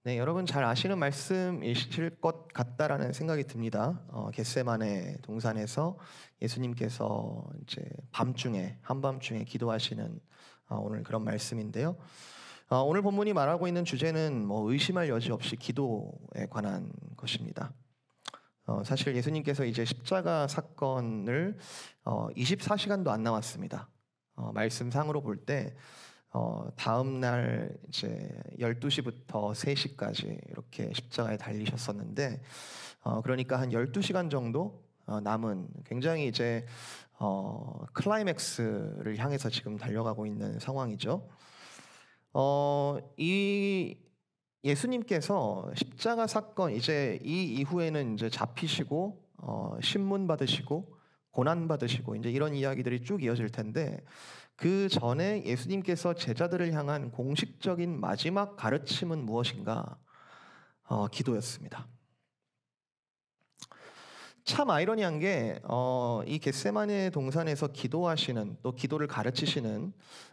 네, 여러분 잘 아시는 말씀이실 것 같다라는 생각이 듭니다. 겟세마네 동산에서 예수님께서 이제 밤중에 한밤중에 기도하시는 오늘 그런 말씀인데요. 오늘 본문이 말하고 있는 주제는 뭐 의심할 여지 없이 기도에 관한 것입니다. 사실 예수님께서 이제 십자가 사건을 24시간도 안 남았습니다. 말씀상으로 볼때 다음 날 이제 12시부터 3시까지 이렇게 십자가에 달리셨었는데 그러니까 한 12시간 정도 남은 굉장히 이제 클라이맥스를 향해서 지금 달려가고 있는 상황이죠. 이 예수님께서 십자가 사건 이제 이 이후에는 이제 잡히시고 신문 받으시고 고난 받으시고 이제 이런 이야기들이 쭉 이어질 텐데 그 전에 예수님께서 제자들을 향한 공식적인 마지막 가르침은 무엇인가? 기도였습니다. 참 아이러니한 게 이 겟세마네 동산에서 기도하시는 또 기도를 가르치시는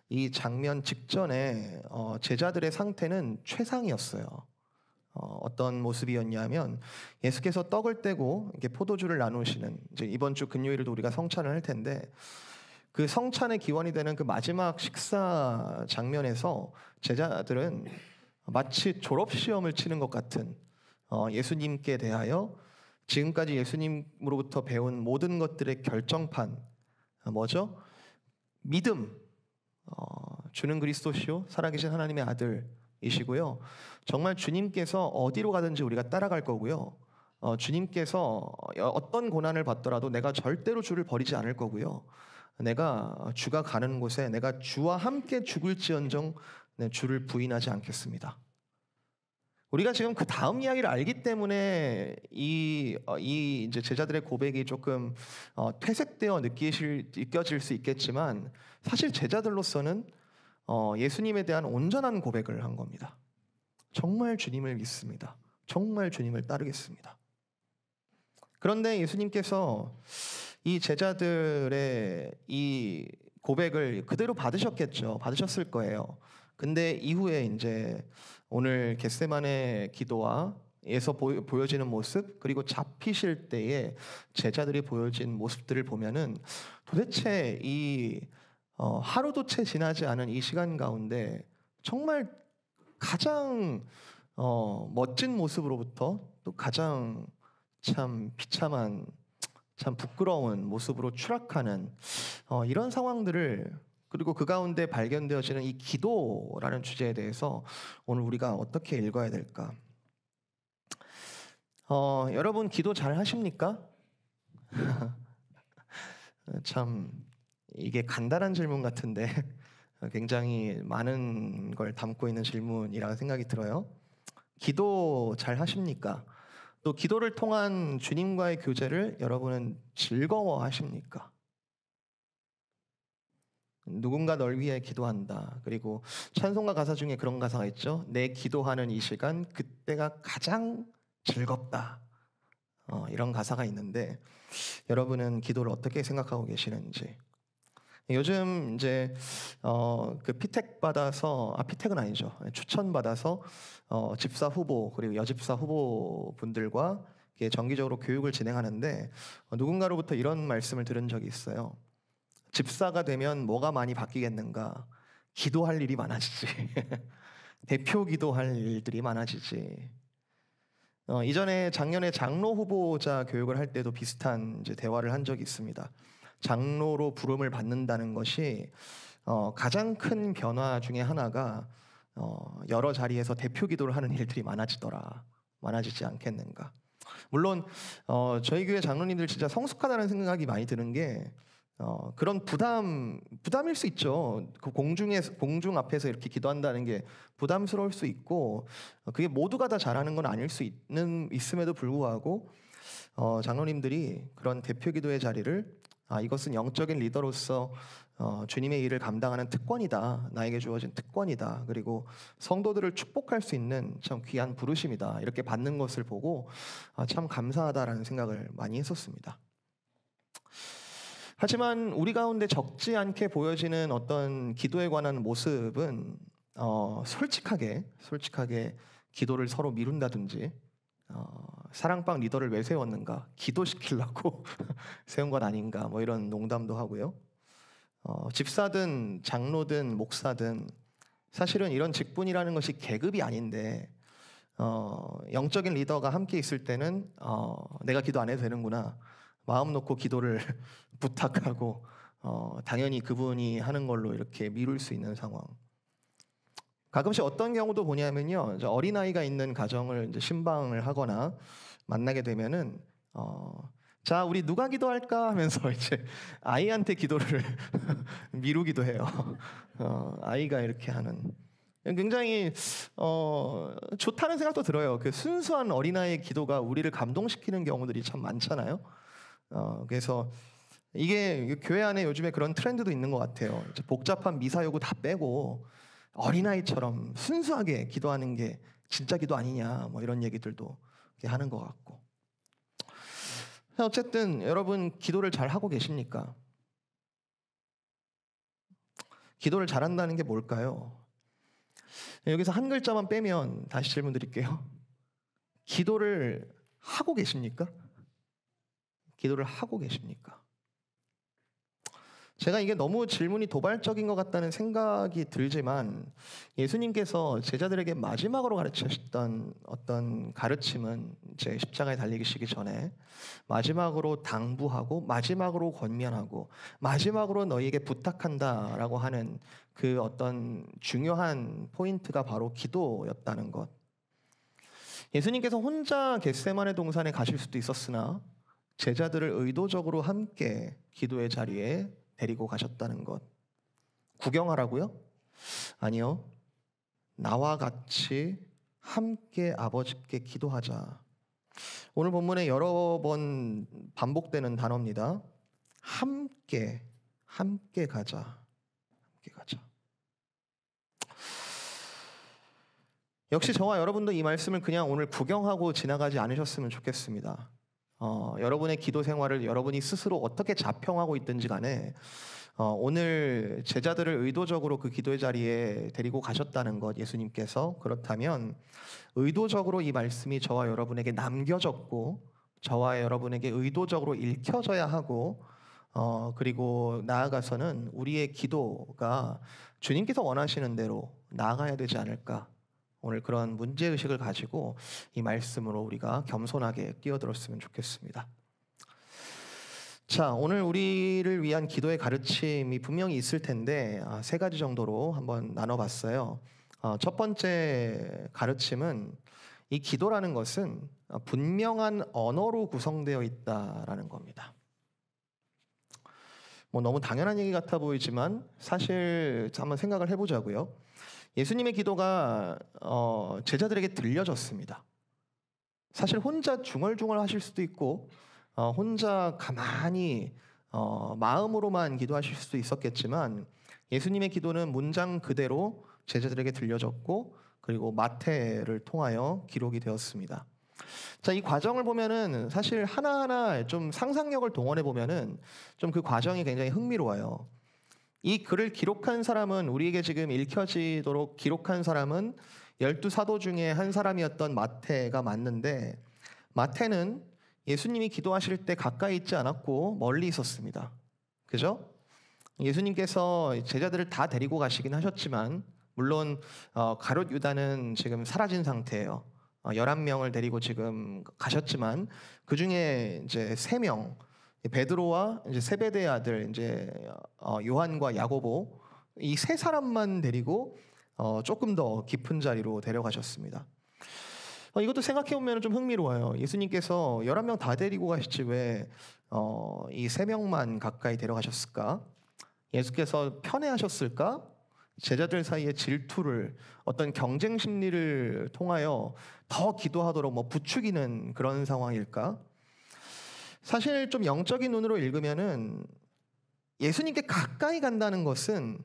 이 장면 직전에 제자들의 상태는 최상이었어요. 어떤 모습이었냐면 예수께서 떡을 떼고 이렇게 포도주를 나누시는 이제 이번 주 금요일도 우리가 성찬을 할 텐데 그 성찬의 기원이 되는 그 마지막 식사 장면에서 제자들은 마치 졸업 시험을 치는 것 같은 예수님께 대하여 지금까지 예수님으로부터 배운 모든 것들의 결정판 뭐죠? 믿음, 주는 그리스도시요 살아계신 하나님의 아들이시고요. 정말 주님께서 어디로 가든지 우리가 따라갈 거고요. 주님께서 어떤 고난을 받더라도 내가 절대로 주를 버리지 않을 거고요. 내가 주가 가는 곳에 내가 주와 함께 죽을지언정 주를 부인하지 않겠습니다. 우리가 지금 그 다음 이야기를 알기 때문에 이 이제 제자들의 고백이 조금 퇴색되어 느껴질 수 있겠지만 사실 제자들로서는 예수님에 대한 온전한 고백을 한 겁니다. 정말 주님을 믿습니다. 정말 주님을 따르겠습니다. 그런데 예수님께서 이 제자들의 이 고백을 그대로 받으셨을 거예요. 근데 이후에 이제 오늘 겟세마네 기도와에서 보여지는 모습 그리고 잡히실 때에 제자들이 보여진 모습들을 보면은 도대체 이 하루도 채 지나지 않은 이 시간 가운데 정말 가장 멋진 모습으로부터 또 가장 참 비참한 참 부끄러운 모습으로 추락하는 이런 상황들을 그리고 그 가운데 발견되어지는 이 기도라는 주제에 대해서 오늘 우리가 어떻게 읽어야 될까? 여러분 기도 잘 하십니까? 참 이게 간단한 질문 같은데 굉장히 많은 걸 담고 있는 질문이라는 생각이 들어요. 기도 잘 하십니까? 또 기도를 통한 주님과의 교제를 여러분은 즐거워하십니까? 누군가 널 위해 기도한다. 그리고 찬송가 가사 중에 그런 가사가 있죠. 내 기도하는 이 시간 그때가 가장 즐겁다. 이런 가사가 있는데 여러분은 기도를 어떻게 생각하고 계시는지. 요즘 이제 그 피택 받아서 피택은 아니죠. 추천 받아서 집사 후보 그리고 여집사 후보 분들과 정기적으로 교육을 진행하는데 누군가로부터 이런 말씀을 들은 적이 있어요. 집사가 되면 뭐가 많이 바뀌겠는가? 기도할 일이 많아지지. 대표 기도할 일들이 많아지지. 이전에 작년에 장로 후보자 교육을 할 때도 비슷한 이제 대화를 한 적이 있습니다. 장로로 부름을 받는다는 것이 가장 큰 변화 중에 하나가 여러 자리에서 대표 기도를 하는 일들이 많아지지 않겠는가. 물론 저희 교회 장로님들 진짜 성숙하다는 생각이 많이 드는 게 그런 부담일 수 있죠. 그 공중 앞에서 이렇게 기도한다는 게 부담스러울 수 있고 그게 모두가 다 잘하는 건 아닐 수 있음에도 불구하고 장로님들이 그런 대표 기도의 자리를 이것은 영적인 리더로서 주님의 일을 감당하는 특권이다. 나에게 주어진 특권이다. 그리고 성도들을 축복할 수 있는 참 귀한 부르심이다. 이렇게 받는 것을 보고 참 감사하다라는 생각을 많이 했었습니다. 하지만 우리 가운데 적지 않게 보여지는 어떤 기도에 관한 모습은 솔직하게 기도를 서로 미룬다든지 사랑방 리더를 왜 세웠는가? 기도시키려고 세운 것 아닌가? 뭐 이런 농담도 하고요. 집사든 장로든 목사든 사실은 이런 직분이라는 것이 계급이 아닌데 영적인 리더가 함께 있을 때는 내가 기도 안 해도 되는구나. 마음 놓고 기도를 부탁하고 당연히 그분이 하는 걸로 이렇게 미룰 수 있는 상황. 가끔씩 어떤 경우도 보냐면요, 어린아이가 있는 가정을 이제 신방을 하거나 만나게 되면은 자, 우리 누가 기도할까 하면서 이제 아이한테 기도를 미루기도 해요. 아이가 이렇게 하는. 굉장히 좋다는 생각도 들어요. 그 순수한 어린아이의 기도가 우리를 감동시키는 경우들이 참 많잖아요. 그래서 이게 교회 안에 요즘에 그런 트렌드도 있는 것 같아요. 이제 복잡한 미사 요구 다 빼고 어린아이처럼 순수하게 기도하는 게 진짜 기도 아니냐, 뭐 이런 얘기들도 하는 것 같고. 어쨌든 여러분 기도를 잘 하고 계십니까? 기도를 잘한다는 게 뭘까요? 여기서 한 글자만 빼면 다시 질문 드릴게요. 기도를 하고 계십니까? 기도를 하고 계십니까? 제가 이게 너무 질문이 도발적인 것 같다는 생각이 들지만 예수님께서 제자들에게 마지막으로 가르치셨던 어떤 가르침은 제 십자가에 달리시기 전에 마지막으로 당부하고 마지막으로 권면하고 마지막으로 너희에게 부탁한다라고 하는 그 어떤 중요한 포인트가 바로 기도였다는 것. 예수님께서 혼자 겟세마네 동산에 가실 수도 있었으나 제자들을 의도적으로 함께 기도의 자리에 데리고 가셨다는 것. 구경하라고요? 아니요. 나와 같이 함께 아버지께 기도하자. 오늘 본문에 여러 번 반복되는 단어입니다. 함께 가자. 함께 가자. 역시 저와 여러분도 이 말씀을 그냥 오늘 구경하고 지나가지 않으셨으면 좋겠습니다. 여러분의 기도 생활을 여러분이 스스로 어떻게 자평하고 있든지 간에 오늘 제자들을 의도적으로 그 기도의 자리에 데리고 가셨다는 것, 예수님께서 그렇다면 의도적으로 이 말씀이 저와 여러분에게 남겨졌고 저와 여러분에게 의도적으로 읽혀져야 하고 그리고 나아가서는 우리의 기도가 주님께서 원하시는 대로 나아가야 되지 않을까. 오늘 그런 문제의식을 가지고 이 말씀으로 우리가 겸손하게 뛰어들었으면 좋겠습니다. 자, 오늘 우리를 위한 기도의 가르침이 분명히 있을 텐데 세 가지 정도로 한번 나눠봤어요. 첫 번째 가르침은 이 기도라는 것은 분명한 언어로 구성되어 있다라는 겁니다. 뭐 너무 당연한 얘기 같아 보이지만 사실 한번 생각을 해보자고요. 예수님의 기도가 제자들에게 들려졌습니다. 사실 혼자 중얼중얼 하실 수도 있고 혼자 가만히 마음으로만 기도하실 수도 있었겠지만 예수님의 기도는 문장 그대로 제자들에게 들려졌고 그리고 마태를 통하여 기록이 되었습니다. 자, 이 과정을 보면은 사실 하나하나 좀 상상력을 동원해 보면은 좀 그 과정이 굉장히 흥미로워요. 이 글을 기록한 사람은 우리에게 지금 읽혀지도록 기록한 사람은 12사도 중에 한 사람이었던 마태가 맞는데 마태는 예수님이 기도하실 때 가까이 있지 않았고 멀리 있었습니다. 그죠? 예수님께서 제자들을 다 데리고 가시긴 하셨지만 물론 가룟 유다는 지금 사라진 상태예요. 11명을 데리고 지금 가셨지만 그 중에 이제 3명 베드로와 이제 세베대의 아들 이제 요한과 야고보 이 세 사람만 데리고 조금 더 깊은 자리로 데려가셨습니다. 이것도 생각해 보면 좀 흥미로워요. 예수님께서 11명 다 데리고 가시지 왜 이 3명만 가까이 데려가셨을까? 예수께서 편애하셨을까? 제자들 사이의 질투를 어떤 경쟁 심리를 통하여 더 기도하도록 뭐 부추기는 그런 상황일까? 사실 좀 영적인 눈으로 읽으면은 예수님께 가까이 간다는 것은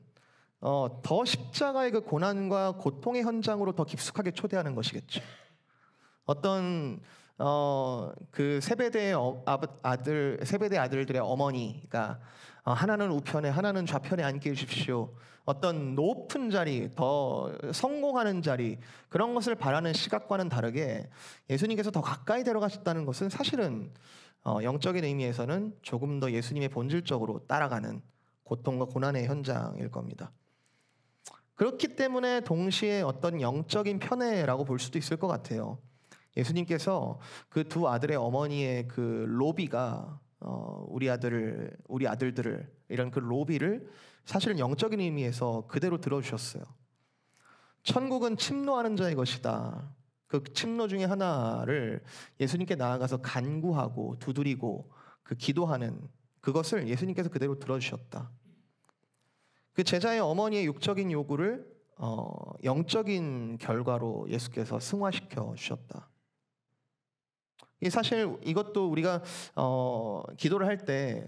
더 십자가의 그 고난과 고통의 현장으로 더 깊숙하게 초대하는 것이겠죠. 어떤 그 세베대 아들들의 어머니가 하나는 우편에 하나는 좌편에 앉게 해주십시오. 어떤 높은 자리, 더 성공하는 자리, 그런 것을 바라는 시각과는 다르게 예수님께서 더 가까이 데려가셨다는 것은 사실은 영적인 의미에서는 조금 더 예수님의 본질적으로 따라가는 고통과 고난의 현장일 겁니다. 그렇기 때문에 동시에 어떤 영적인 편애라고 볼 수도 있을 것 같아요. 예수님께서 그 두 아들의 어머니의 그 로비가 우리 아들들을 이런 그 로비를 사실은 영적인 의미에서 그대로 들어주셨어요. 천국은 침노하는 자의 것이다. 그 침노 중에 하나를 예수님께 나아가서 간구하고 두드리고 그 기도하는 그것을 예수님께서 그대로 들어주셨다. 그 제자의 어머니의 육적인 요구를 영적인 결과로 예수께서 승화시켜 주셨다. 사실 이것도 우리가 기도를 할 때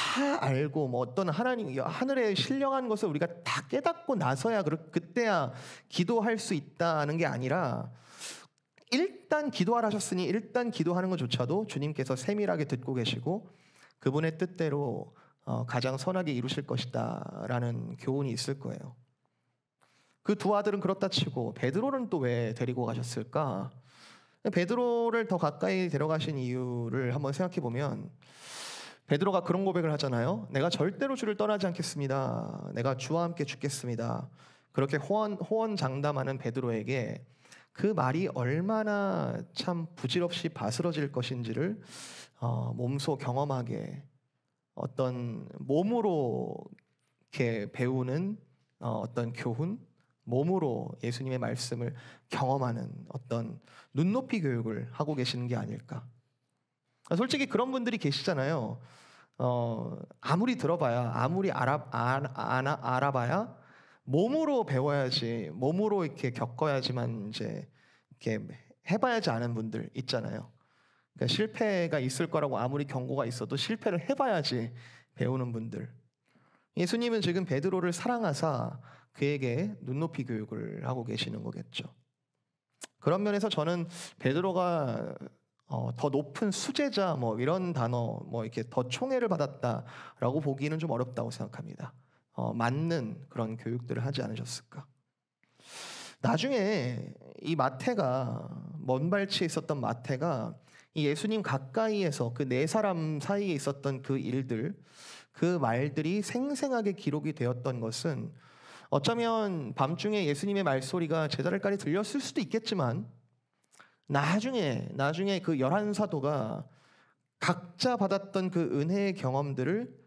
다 알고 뭐 어떤 하나님 하늘에 신령한 것을 우리가 다 깨닫고 나서야 그때야 기도할 수 있다는 게 아니라 일단 기도하라 하셨으니 일단 기도하는 것조차도 주님께서 세밀하게 듣고 계시고 그분의 뜻대로 가장 선하게 이루실 것이다 라는 교훈이 있을 거예요. 그 두 아들은 그렇다 치고 베드로는 또 왜 데리고 가셨을까? 베드로를 더 가까이 데려가신 이유를 한번 생각해 보면 베드로가 그런 고백을 하잖아요. 내가 절대로 주를 떠나지 않겠습니다. 내가 주와 함께 죽겠습니다. 그렇게 호언장담하는 베드로에게 그 말이 얼마나 참 부질없이 바스러질 것인지를 몸소 경험하게 어떤 몸으로 이렇게 배우는 어떤 교훈, 몸으로 예수님의 말씀을 경험하는 어떤 눈높이 교육을 하고 계시는 게 아닐까. 솔직히 그런 분들이 계시잖아요. 아무리 들어봐야, 아무리 알아봐야 몸으로 배워야지, 몸으로 이렇게 겪어야지만 이제 이렇게 해봐야지 아는 분들 있잖아요. 그러니까 실패가 있을 거라고 아무리 경고가 있어도 실패를 해봐야지 배우는 분들. 예수님은 지금 베드로를 사랑하사 그에게 눈높이 교육을 하고 계시는 거겠죠. 그런 면에서 저는 베드로가 더 높은 수제자 뭐 이런 단어 뭐 이렇게 더 총애를 받았다라고 보기는 좀 어렵다고 생각합니다. 맞는 그런 교육들을 하지 않으셨을까? 나중에 이 마태가 먼 발치에 있었던 마태가 이 예수님 가까이에서 그 네 사람 사이에 있었던 그 일들, 그 말들이 생생하게 기록이 되었던 것은 어쩌면 밤중에 예수님의 말소리가 제자들까지 들렸을 수도 있겠지만 나중에 그 11사도가 각자 받았던 그 은혜의 경험들을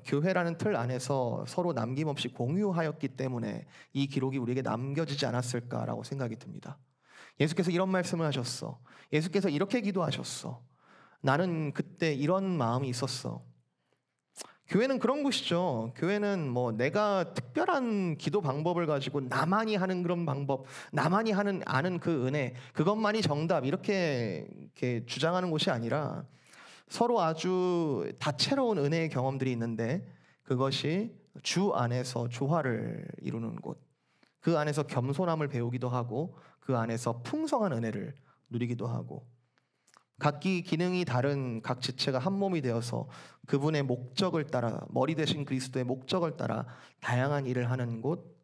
교회라는 틀 안에서 서로 남김없이 공유하였기 때문에 이 기록이 우리에게 남겨지지 않았을까라고 생각이 듭니다. 예수께서 이런 말씀을 하셨어. 예수께서 이렇게 기도하셨어. 나는 그때 이런 마음이 있었어. 교회는 그런 곳이죠. 교회는 뭐 내가 특별한 기도 방법을 가지고 나만이 하는 그런 방법, 나만이 아는 그 은혜, 그것만이 정답 이렇게 주장하는 곳이 아니라 서로 아주 다채로운 은혜의 경험들이 있는데 그것이 주 안에서 조화를 이루는 곳, 그 안에서 겸손함을 배우기도 하고 그 안에서 풍성한 은혜를 누리기도 하고 각기 기능이 다른 각 지체가 한 몸이 되어서 그분의 목적을 따라 머리 대신 그리스도의 목적을 따라 다양한 일을 하는 곳,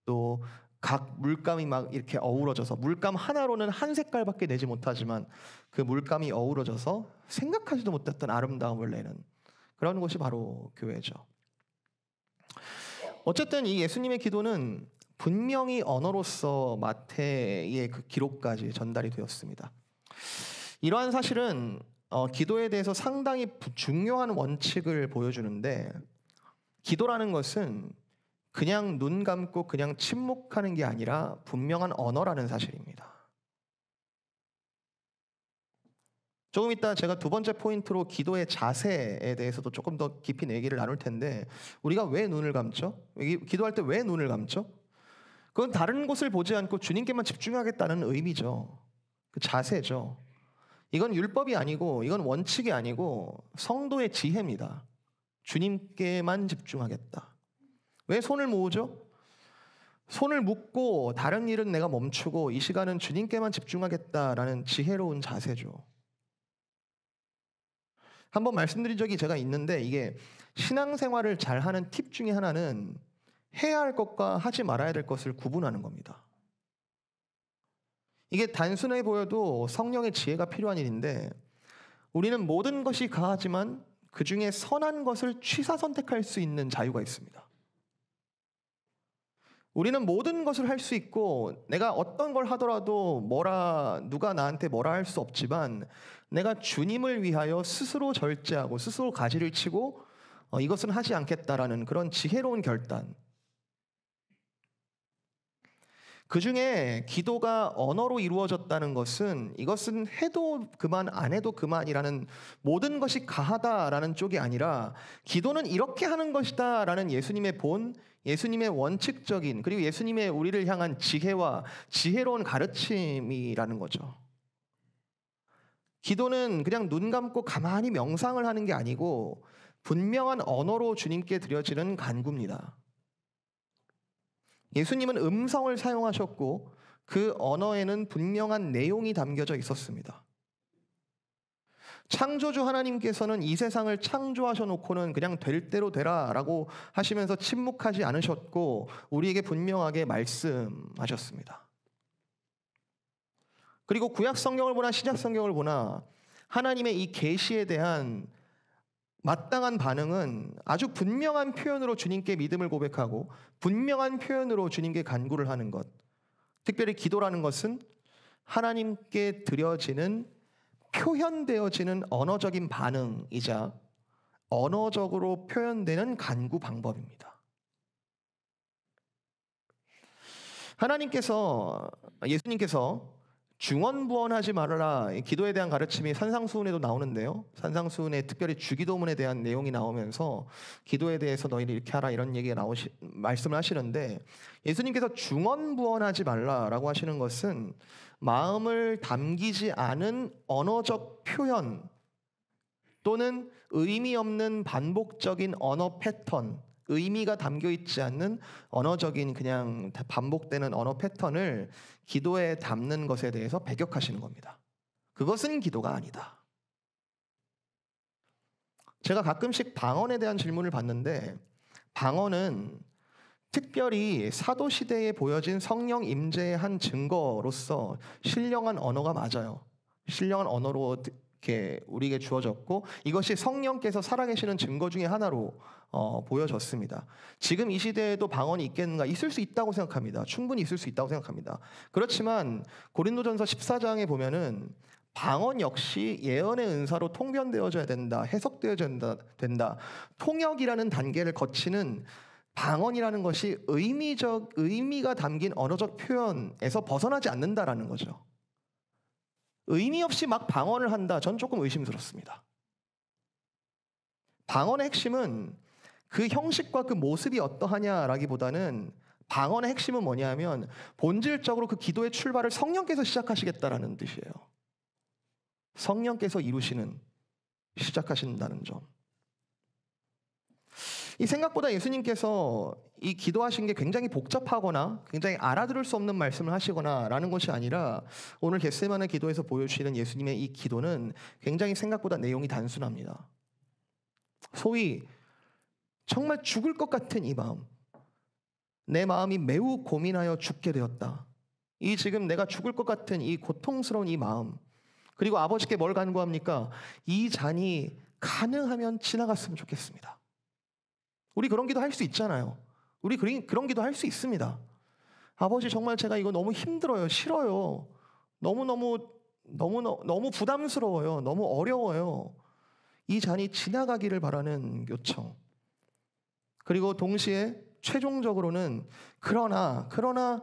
또 각 물감이 막 이렇게 어우러져서 물감 하나로는 한 색깔밖에 내지 못하지만 그 물감이 어우러져서 생각하지도 못했던 아름다움을 내는 그런 곳이 바로 교회죠. 어쨌든 이 예수님의 기도는 분명히 언어로서 마태의 그 기록까지 전달이 되었습니다. 이러한 사실은 기도에 대해서 상당히 중요한 원칙을 보여주는데 기도라는 것은 그냥 눈 감고 그냥 침묵하는 게 아니라 분명한 언어라는 사실입니다. 조금 이따 제가 두 번째 포인트로 기도의 자세에 대해서도 조금 더 깊이 얘기를 나눌 텐데 우리가 왜 눈을 감죠? 기도할 때 왜 눈을 감죠? 그건 다른 곳을 보지 않고 주님께만 집중하겠다는 의미죠. 그 자세죠. 이건 율법이 아니고 이건 원칙이 아니고 성도의 지혜입니다. 주님께만 집중하겠다. 왜 손을 모으죠? 손을 묶고 다른 일은 내가 멈추고 이 시간은 주님께만 집중하겠다라는 지혜로운 자세죠. 한번 말씀드린 적이 제가 있는데 이게 신앙생활을 잘하는 팁 중에 하나는 해야 할 것과 하지 말아야 될 것을 구분하는 겁니다. 이게 단순해 보여도 성령의 지혜가 필요한 일인데 우리는 모든 것이 가하지만 그 중에 선한 것을 취사 선택할 수 있는 자유가 있습니다. 우리는 모든 것을 할 수 있고 내가 어떤 걸 하더라도 누가 나한테 뭐라 할 수 없지만 내가 주님을 위하여 스스로 절제하고 스스로 가지를 치고 이것은 하지 않겠다라는 그런 지혜로운 결단. 그 중에 기도가 언어로 이루어졌다는 것은 이것은 해도 그만 안 해도 그만이라는 모든 것이 가하다라는 쪽이 아니라 기도는 이렇게 하는 것이다라는 예수님의 원칙적인 그리고 예수님의 우리를 향한 지혜와 지혜로운 가르침이라는 거죠. 기도는 그냥 눈 감고 가만히 명상을 하는 게 아니고 분명한 언어로 주님께 드려지는 간구입니다. 예수님은 음성을 사용하셨고 그 언어에는 분명한 내용이 담겨져 있었습니다. 창조주 하나님께서는 이 세상을 창조하셔놓고는 그냥 될 대로 되라라고 하시면서 침묵하지 않으셨고 우리에게 분명하게 말씀하셨습니다. 그리고 구약 성경을 보나 신약 성경을 보나 하나님의 이 계시에 대한 마땅한 반응은 아주 분명한 표현으로 주님께 믿음을 고백하고 분명한 표현으로 주님께 간구를 하는 것. 특별히 기도라는 것은 하나님께 드려지는 표현되어지는 언어적인 반응이자 언어적으로 표현되는 간구 방법입니다. 예수님께서 중언부언하지 말아라. 기도에 대한 가르침이 산상수훈에도 나오는데요. 산상수훈에 특별히 주기도문에 대한 내용이 나오면서 기도에 대해서 너희는 이렇게 하라 이런 얘기가 말씀을 하시는데 예수님께서 중언부언하지 말라라고 하시는 것은 마음을 담기지 않은 언어적 표현 또는 의미 없는 반복적인 언어 패턴, 의미가 담겨 있지 않는 언어적인 그냥 반복되는 언어 패턴을 기도에 담는 것에 대해서 배격하시는 겁니다. 그것은 기도가 아니다. 제가 가끔씩 방언에 대한 질문을 받는데 방언은 특별히 사도시대에 보여진 성령 임재의 한 증거로서 신령한 언어가 맞아요. 신령한 언어로 이렇게 우리에게 주어졌고 이것이 성령께서 살아계시는 증거 중에 하나로 보여졌습니다. 지금 이 시대에도 방언이 있겠는가? 있을 수 있다고 생각합니다. 충분히 있을 수 있다고 생각합니다. 그렇지만 고린도전서 14장에 보면은 방언 역시 예언의 은사로 통변되어져야 된다. 해석되어져야 된다. 통역이라는 단계를 거치는 방언이라는 것이 의미가 담긴 언어적 표현에서 벗어나지 않는다라는 거죠. 의미 없이 막 방언을 한다. 전 조금 의심스럽습니다. 방언의 핵심은 그 형식과 그 모습이 어떠하냐라기보다는 방언의 핵심은 뭐냐면 본질적으로 그 기도의 출발을 성령께서 시작하시겠다라는 뜻이에요. 성령께서 시작하신다는 점. 이 생각보다 예수님께서 이 기도하신 게 굉장히 복잡하거나 굉장히 알아들을 수 없는 말씀을 하시거나라는 것이 아니라 오늘 겟세마네 기도에서 보여주시는 예수님의 이 기도는 굉장히 생각보다 내용이 단순합니다. 소위 정말 죽을 것 같은 이 마음, 내 마음이 매우 고민하여 죽게 되었다. 이 지금 내가 죽을 것 같은 이 고통스러운 이 마음, 그리고 아버지께 뭘 간구합니까? 이 잔이 가능하면 지나갔으면 좋겠습니다. 우리 그런 기도 할 수 있잖아요. 우리 그런 기도 할 수 있습니다. 아버지 정말 제가 이거 너무 힘들어요. 싫어요. 너무 부담스러워요. 너무 어려워요. 이 잔이 지나가기를 바라는 요청. 그리고 동시에 최종적으로는 그러나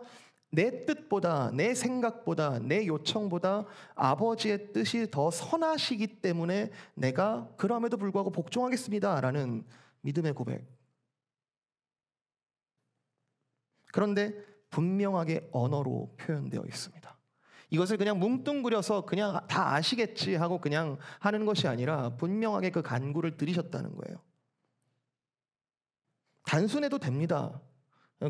내 뜻보다 내 생각보다 내 요청보다 아버지의 뜻이 더 선하시기 때문에 내가 그럼에도 불구하고 복종하겠습니다라는 믿음의 고백. 그런데 분명하게 언어로 표현되어 있습니다. 이것을 그냥 뭉뚱그려서 그냥 다 아시겠지 하고 그냥 하는 것이 아니라 분명하게 그 간구를 들이셨다는 거예요. 단순해도 됩니다.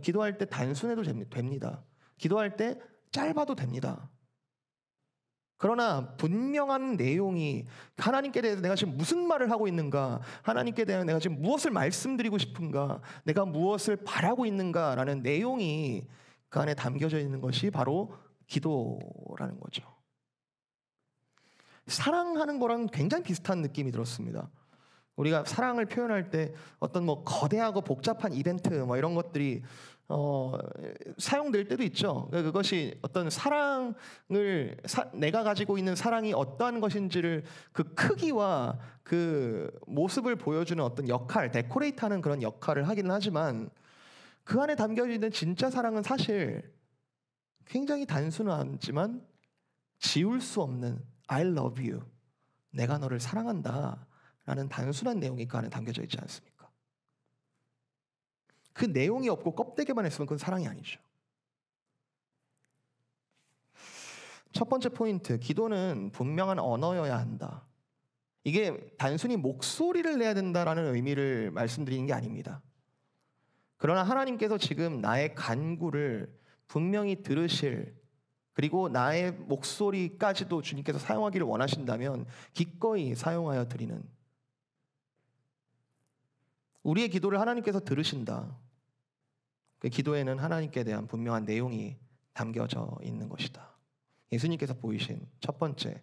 기도할 때 단순해도 됩니다. 기도할 때 짧아도 됩니다. 그러나 분명한 내용이 하나님께 대해서 내가 지금 무슨 말을 하고 있는가, 하나님께 대해 내가 지금 무엇을 말씀드리고 싶은가, 내가 무엇을 바라고 있는가라는 내용이 그 안에 담겨져 있는 것이 바로 기도라는 거죠. 사랑하는 거랑 굉장히 비슷한 느낌이 들었습니다. 우리가 사랑을 표현할 때 어떤 뭐 거대하고 복잡한 이벤트 뭐 이런 것들이 사용될 때도 있죠. 그것이 어떤 사랑을 내가 가지고 있는 사랑이 어떠한 것인지를 그 크기와 그 모습을 보여주는 어떤 역할, 데코레이트하는 그런 역할을 하기는 하지만 그 안에 담겨 있는 진짜 사랑은 사실 굉장히 단순하지만 지울 수 없는 I love you, 내가 너를 사랑한다 라는 단순한 내용이 그 안에 담겨져 있지 않습니까? 그 내용이 없고 껍데기만 했으면 그건 사랑이 아니죠. 첫 번째 포인트, 기도는 분명한 언어여야 한다. 이게 단순히 목소리를 내야 된다라는 의미를 말씀드리는 게 아닙니다. 그러나 하나님께서 지금 나의 간구를 분명히 들으실, 그리고 나의 목소리까지도 주님께서 사용하기를 원하신다면 기꺼이 사용하여 드리는, 우리의 기도를 하나님께서 들으신다. 그 기도에는 하나님께 대한 분명한 내용이 담겨져 있는 것이다. 예수님께서 보이신 첫 번째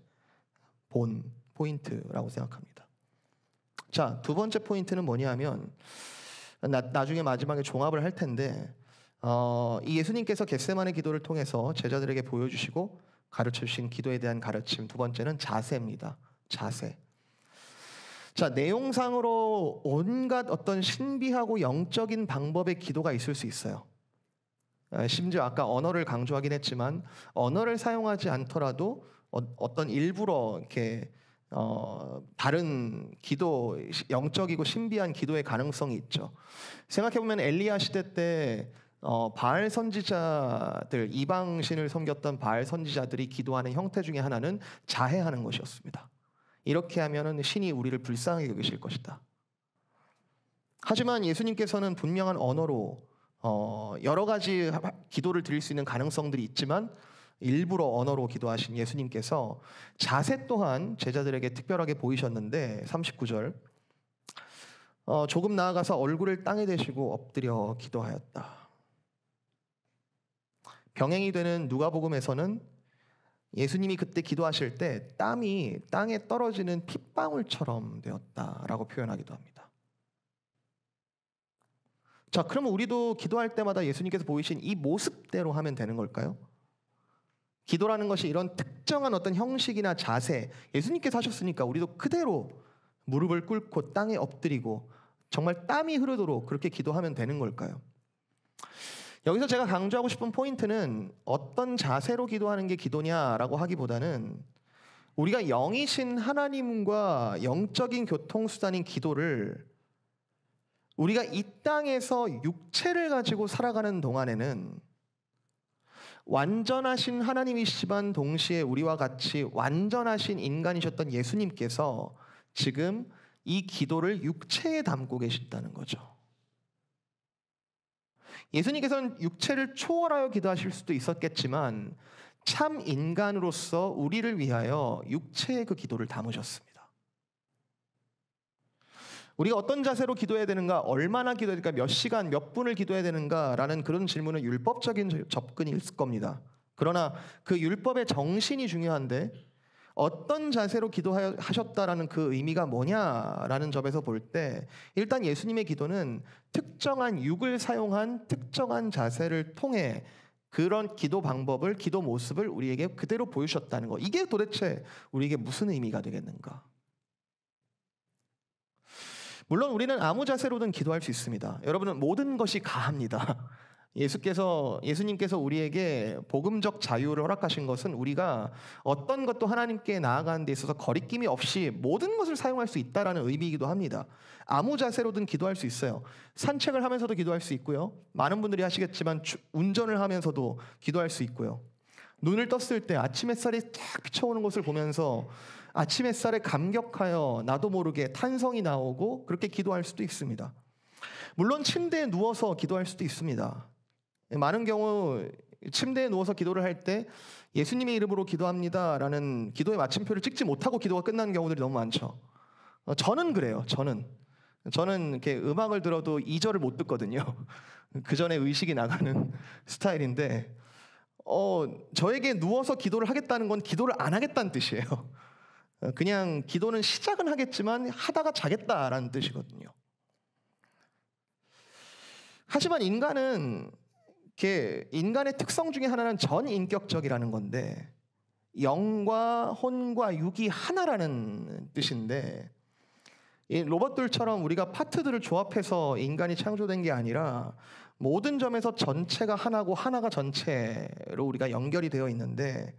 본 포인트라고 생각합니다. 자, 두 번째 포인트는 뭐냐면 나중에 마지막에 종합을 할 텐데 이 예수님께서 겟세마네 기도를 통해서 제자들에게 보여주시고 가르쳐주신 기도에 대한 가르침, 두 번째는 자세입니다. 자세. 자, 내용상으로 온갖 어떤 신비하고 영적인 방법의 기도가 있을 수 있어요. 심지어 아까 언어를 강조하긴 했지만 언어를 사용하지 않더라도 어떤 일부러 이렇게 다른 기도, 영적이고 신비한 기도의 가능성이 있죠. 생각해보면 엘리야 시대 때 바알 선지자들, 이방신을 섬겼던 바알 선지자들이 기도하는 형태 중에 하나는 자해하는 것이었습니다. 이렇게 하면은 신이 우리를 불쌍하게 여기실 것이다. 하지만 예수님께서는 분명한 언어로 여러 가지 기도를 드릴 수 있는 가능성들이 있지만 일부러 언어로 기도하신 예수님께서 자세 또한 제자들에게 특별하게 보이셨는데 39절 조금 나아가서 얼굴을 땅에 대시고 엎드려 기도하였다. 병행이 되는 누가복음에서는 예수님이 그때 기도하실 때 땀이 땅에 떨어지는 핏방울처럼 되었다라고 표현하기도 합니다. 자, 그러면 우리도 기도할 때마다 예수님께서 보이신 이 모습대로 하면 되는 걸까요? 기도라는 것이 이런 특정한 어떤 형식이나 자세, 예수님께서 하셨으니까 우리도 그대로 무릎을 꿇고 땅에 엎드리고 정말 땀이 흐르도록 그렇게 기도하면 되는 걸까요? 여기서 제가 강조하고 싶은 포인트는 어떤 자세로 기도하는 게 기도냐라고 하기보다는 우리가 영이신 하나님과 영적인 교통수단인 기도를 우리가 이 땅에서 육체를 가지고 살아가는 동안에는 완전하신 하나님이시지만 동시에 우리와 같이 완전하신 인간이셨던 예수님께서 지금 이 기도를 육체에 담고 계신다는 거죠. 예수님께서는 육체를 초월하여 기도하실 수도 있었겠지만 참 인간으로서 우리를 위하여 육체의 그 기도를 담으셨습니다. 우리가 어떤 자세로 기도해야 되는가, 얼마나 기도해야 되는가, 몇 시간, 몇 분을 기도해야 되는가라는 그런 질문은 율법적인 접근이 있을 겁니다. 그러나 그 율법의 정신이 중요한데 어떤 자세로 기도하셨다라는 그 의미가 뭐냐라는 점에서 볼 때 일단 예수님의 기도는 특정한 육을 사용한 특정한 자세를 통해 그런 기도 방법을, 기도 모습을 우리에게 그대로 보여주셨다는 거. 이게 도대체 우리에게 무슨 의미가 되겠는가? 물론 우리는 아무 자세로든 기도할 수 있습니다. 여러분은 모든 것이 가합니다. 예수님께서 우리에게 복음적 자유를 허락하신 것은 우리가 어떤 것도 하나님께 나아가는 데 있어서 거리낌이 없이 모든 것을 사용할 수 있다라는 의미이기도 합니다. 아무 자세로든 기도할 수 있어요. 산책을 하면서도 기도할 수 있고요. 많은 분들이 하시겠지만 운전을 하면서도 기도할 수 있고요. 눈을 떴을 때 아침 햇살이 쫙 비쳐오는 것을 보면서 아침 햇살에 감격하여 나도 모르게 탄성이 나오고 그렇게 기도할 수도 있습니다. 물론 침대에 누워서 기도할 수도 있습니다. 많은 경우 침대에 누워서 기도를 할 때 예수님의 이름으로 기도합니다라는 기도의 마침표를 찍지 못하고 기도가 끝나는 경우들이 너무 많죠. 저는 그래요. 저는 이렇게 음악을 들어도 2절을 못 듣거든요. 그 전에 의식이 나가는 스타일인데 저에게 누워서 기도를 하겠다는 건 기도를 안 하겠다는 뜻이에요. 그냥 기도는 시작은 하겠지만 하다가 자겠다라는 뜻이거든요. 하지만 인간의 특성 중에 하나는 전인격적이라는 건데 영과 혼과 육이 하나라는 뜻인데 이 로봇들처럼 우리가 파트들을 조합해서 인간이 창조된 게 아니라 모든 점에서 전체가 하나고 하나가 전체로 우리가 연결이 되어 있는데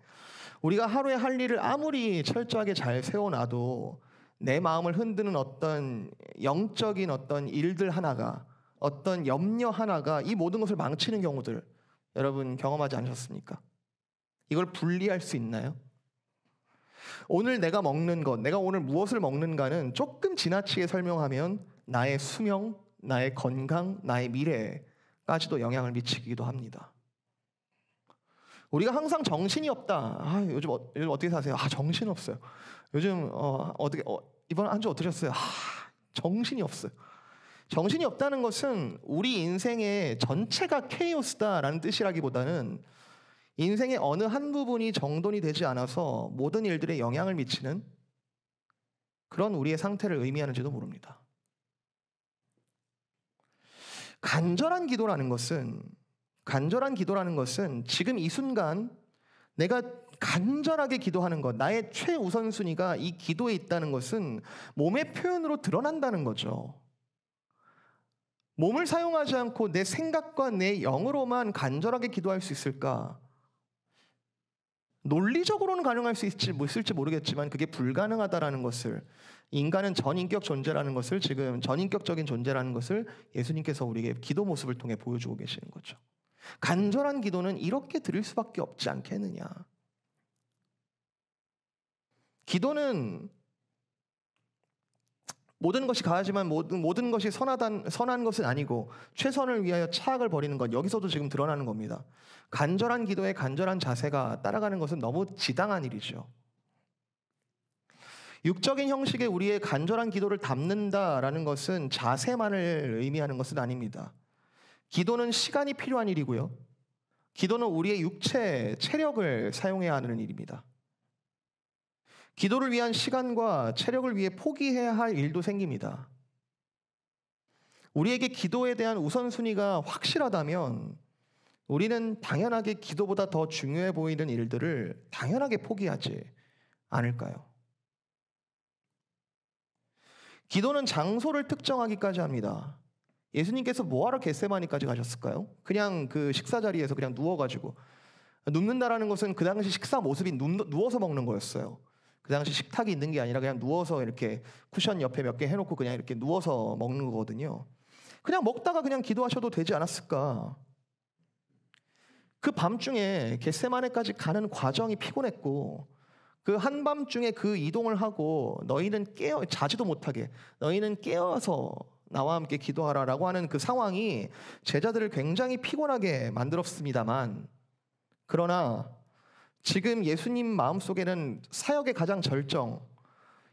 우리가 하루에 할 일을 아무리 철저하게 잘 세워놔도 내 마음을 흔드는 어떤 영적인 어떤 일들 하나가 어떤 염려 하나가 이 모든 것을 망치는 경우들 여러분 경험하지 않으셨습니까? 이걸 분리할 수 있나요? 오늘 내가 먹는 것, 내가 오늘 무엇을 먹는가는 조금 지나치게 설명하면 나의 수명, 나의 건강, 나의 미래까지도 영향을 미치기도 합니다. 우리가 항상 정신이 없다. 요즘 어떻게 사세요? 정신 없어요. 요즘 이번 한 주 어떠셨어요? 정신이 없어요. 정신이 없다는 것은 우리 인생의 전체가 케이오스다라는 뜻이라기보다는 인생의 어느 한 부분이 정돈이 되지 않아서 모든 일들에 영향을 미치는 그런 우리의 상태를 의미하는지도 모릅니다. 간절한 기도라는 것은 지금 이 순간 내가 간절하게 기도하는 것, 나의 최우선순위가 이 기도에 있다는 것은 몸의 표현으로 드러난다는 거죠. 몸을 사용하지 않고 내 생각과 내 영으로만 간절하게 기도할 수 있을까? 논리적으로는 가능할 수 있을지 모르겠지만 그게 불가능하다라는 것을 인간은 전인격 존재라는 것을 지금 전인격적인 존재라는 것을 예수님께서 우리에게 기도 모습을 통해 보여주고 계시는 거죠. 간절한 기도는 이렇게 드릴 수밖에 없지 않겠느냐. 기도는 모든 것이 가하지만 모든 것이 선한 것은 아니고 최선을 위하여 차악을 버리는 것, 여기서도 지금 드러나는 겁니다. 간절한 기도의 간절한 자세가 따라가는 것은 너무 지당한 일이죠. 육적인 형식의 우리의 간절한 기도를 담는다라는 것은 자세만을 의미하는 것은 아닙니다. 기도는 시간이 필요한 일이고요. 기도는 우리의 육체, 체력을 사용해야 하는 일입니다. 기도를 위한 시간과 체력을 위해 포기해야 할 일도 생깁니다. 우리에게 기도에 대한 우선순위가 확실하다면 우리는 당연하게 기도보다 더 중요해 보이는 일들을 당연하게 포기하지 않을까요? 기도는 장소를 특정하기까지 합니다. 예수님께서 뭐하러 겟세마니까지 가셨을까요? 그냥 그 식사 자리에서 그냥 누워가지고 눕는다라는 것은 그 당시 식사 모습이 누워서 먹는 거였어요. 그 당시 식탁이 있는 게 아니라 그냥 누워서 이렇게 쿠션 옆에 몇 개 해놓고 그냥 이렇게 누워서 먹는 거거든요. 그냥 먹다가 그냥 기도하셔도 되지 않았을까? 그 밤중에 겟세마네까지 가는 과정이 피곤했고 그 한밤중에 그 이동을 하고 너희는 자지도 못하게 너희는 깨어서 나와 함께 기도하라라고 하는 그 상황이 제자들을 굉장히 피곤하게 만들었습니다만 그러나 지금 예수님 마음속에는 사역의 가장 절정,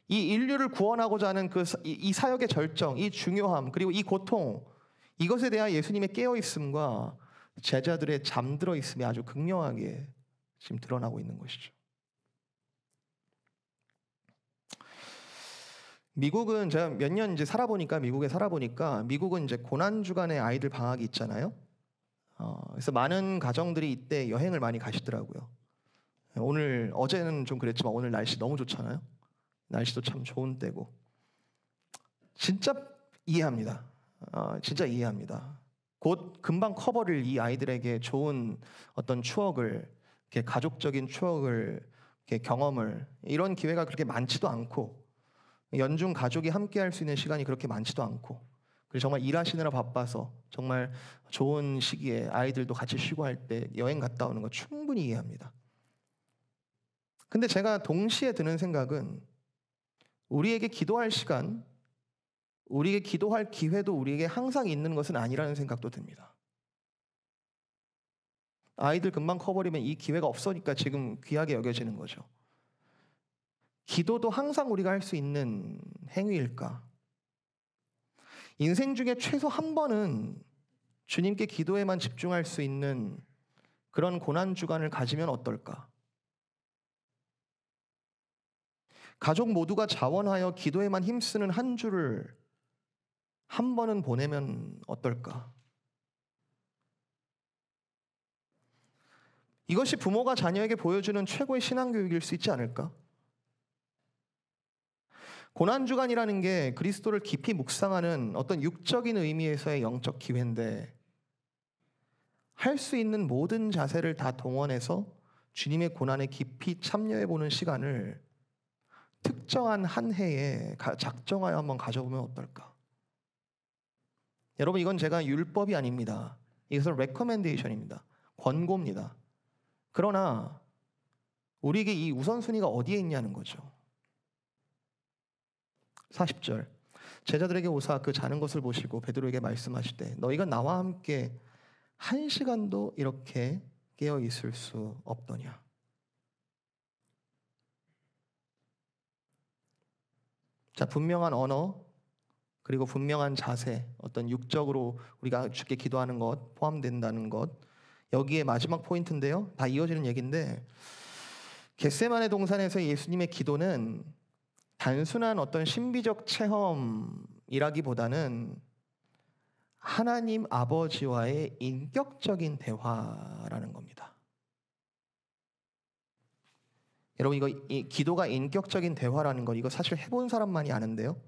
이 인류를 구원하고자 하는 이 사역의 절정, 이 중요함, 그리고 이 고통, 이것에 대한 예수님의 깨어있음과 제자들의 잠들어 있음이 아주 극명하게 지금 드러나고 있는 것이죠. 미국은 제가 몇 년 이제 미국에 살아보니까 미국은 이제 고난주간에 아이들 방학이 있잖아요. 그래서 많은 가정들이 이때 여행을 많이 가시더라고요. 어제는 좀 그랬지만 오늘 날씨 너무 좋잖아요. 날씨도 참 좋은 때고 진짜 이해합니다. 진짜 이해합니다. 곧 금방 커버릴 이 아이들에게 좋은 어떤 추억을, 이렇게 가족적인 추억을, 이렇게 경험을 이런 기회가 그렇게 많지도 않고 연중 가족이 함께할 수 있는 시간이 그렇게 많지도 않고 그리고 정말 일하시느라 바빠서 정말 좋은 시기에 아이들도 같이 쉬고 할 때 여행 갔다 오는 거 충분히 이해합니다. 근데 제가 동시에 드는 생각은 우리에게 기도할 시간, 우리에게 기도할 기회도 우리에게 항상 있는 것은 아니라는 생각도 듭니다. 아이들 금방 커버리면 이 기회가 없으니까 지금 귀하게 여겨지는 거죠. 기도도 항상 우리가 할 수 있는 행위일까? 인생 중에 최소 한 번은 주님께 기도에만 집중할 수 있는 그런 고난 주간을 가지면 어떨까? 가족 모두가 자원하여 기도에만 힘쓰는 한 주를 한 번은 보내면 어떨까? 이것이 부모가 자녀에게 보여주는 최고의 신앙교육일 수 있지 않을까? 고난주간이라는 게 그리스도를 깊이 묵상하는 어떤 육적인 의미에서의 영적 기회인데, 할 수 있는 모든 자세를 다 동원해서 주님의 고난에 깊이 참여해보는 시간을 특정한 한 해에 작정하여 한번 가져보면 어떨까? 여러분, 이건 제가 율법이 아닙니다. 이것은 레커멘데이션입니다. 권고입니다. 그러나 우리에게 이 우선순위가 어디에 있냐는 거죠. 40절, 제자들에게 오사 그 자는 것을 보시고 베드로에게 말씀하시되 너희가 나와 함께 1시간도 이렇게 깨어 있을 수 없더냐. 자, 분명한 언어 그리고 분명한 자세, 어떤 육적으로 우리가 주께 기도하는 것 포함된다는 것, 여기에 마지막 포인트인데요. 다 이어지는 얘기인데, 겟세마네 동산에서 예수님의 기도는 단순한 어떤 신비적 체험이라기보다는 하나님 아버지와의 인격적인 대화라는 겁니다. 여러분, 이 기도가 인격적인 대화라는 것, 이거 사실 해본 사람만이 아는데요.